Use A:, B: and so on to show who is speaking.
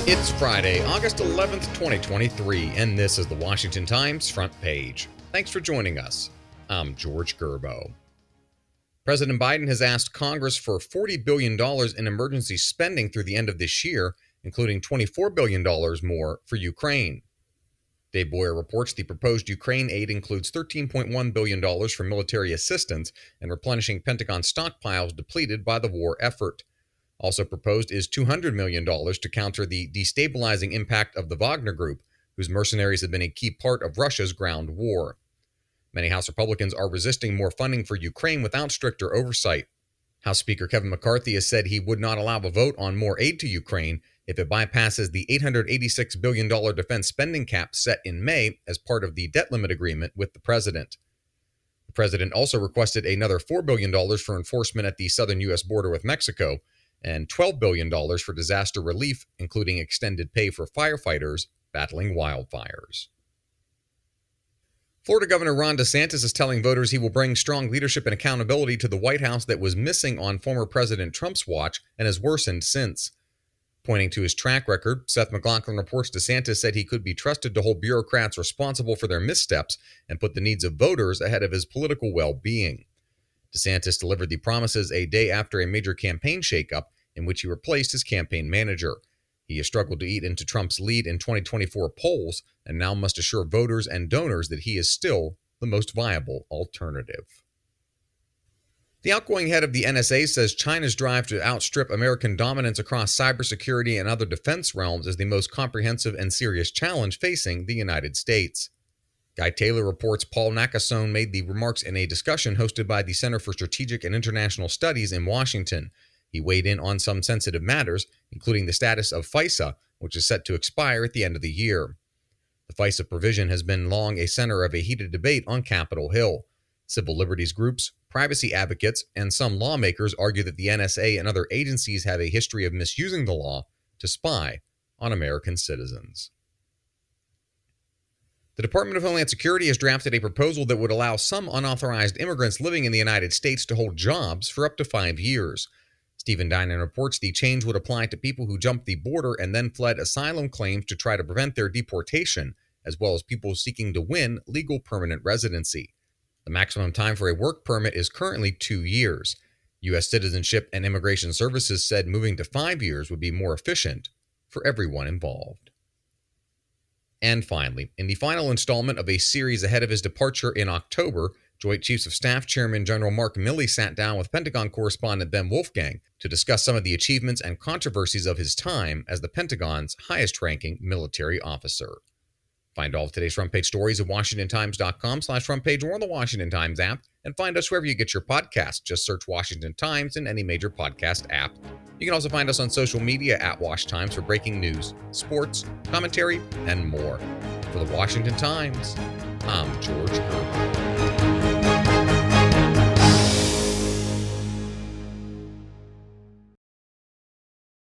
A: It's Friday, August 11th, 2023, and this is the Washington Times front page. Thanks for joining us. I'm George Gerbo. President Biden has asked Congress for $40 billion in emergency spending through the end of this year, including $24 billion more for Ukraine. Dave Boyer reports the proposed Ukraine aid includes $13.1 billion for military assistance and replenishing Pentagon stockpiles depleted by the war effort. Also proposed is $200 million to counter the destabilizing impact of the Wagner Group, whose mercenaries have been a key part of Russia's ground war. Many House Republicans are resisting more funding for Ukraine without stricter oversight. House Speaker Kevin McCarthy has said he would not allow a vote on more aid to Ukraine if it bypasses the $886 billion defense spending cap set in May as part of the debt limit agreement with the president. The president also requested another $4 billion for enforcement at the southern U.S. border with Mexico, and $12 billion for disaster relief, including extended pay for firefighters battling wildfires. Florida Governor Ron DeSantis is telling voters he will bring strong leadership and accountability to the White House that was missing on former President Trump's watch and has worsened since. Pointing to his track record, Seth MacLachlan reports DeSantis said he could be trusted to hold bureaucrats responsible for their missteps and put the needs of voters ahead of his political well-being. DeSantis delivered the promises a day after a major campaign shakeup in which he replaced his campaign manager. He has struggled to eat into Trump's lead in 2024 polls and now must assure voters and donors that he is still the most viable alternative. The outgoing head of the NSA says China's drive to outstrip American dominance across cybersecurity and other defense realms is the most comprehensive and serious challenge facing the United States. Guy Taylor reports Paul Nakasone made the remarks in a discussion hosted by the Center for Strategic and International Studies in Washington. He weighed in on some sensitive matters, including the status of FISA, which is set to expire at the end of the year. The FISA provision has been long a center of a heated debate on Capitol Hill. Civil liberties groups, privacy advocates, and some lawmakers argue that the NSA and other agencies have a history of misusing the law to spy on American citizens. The Department of Homeland Security has drafted a proposal that would allow some unauthorized immigrants living in the United States to hold jobs for up to 5 years. Stephen Dinan reports the change would apply to people who jumped the border and then fled asylum claims to try to prevent their deportation, as well as people seeking to win legal permanent residency. The maximum time for a work permit is currently 2 years. U.S. Citizenship and Immigration Services said moving to 5 years would be more efficient for everyone involved. And finally, in the final installment of a series ahead of his departure in October, Joint Chiefs of Staff Chairman General Mark Milley sat down with Pentagon correspondent Ben Wolfgang to discuss some of the achievements and controversies of his time as the Pentagon's highest-ranking military officer. Find all of today's front page stories at WashingtonTimes.com/frontpage or on the Washington Times app, and find us wherever you get your podcasts. Just search Washington Times in any major podcast app. You can also find us on social media at Wash Times for breaking news, sports, commentary, and more. For the Washington Times, I'm George Gerber.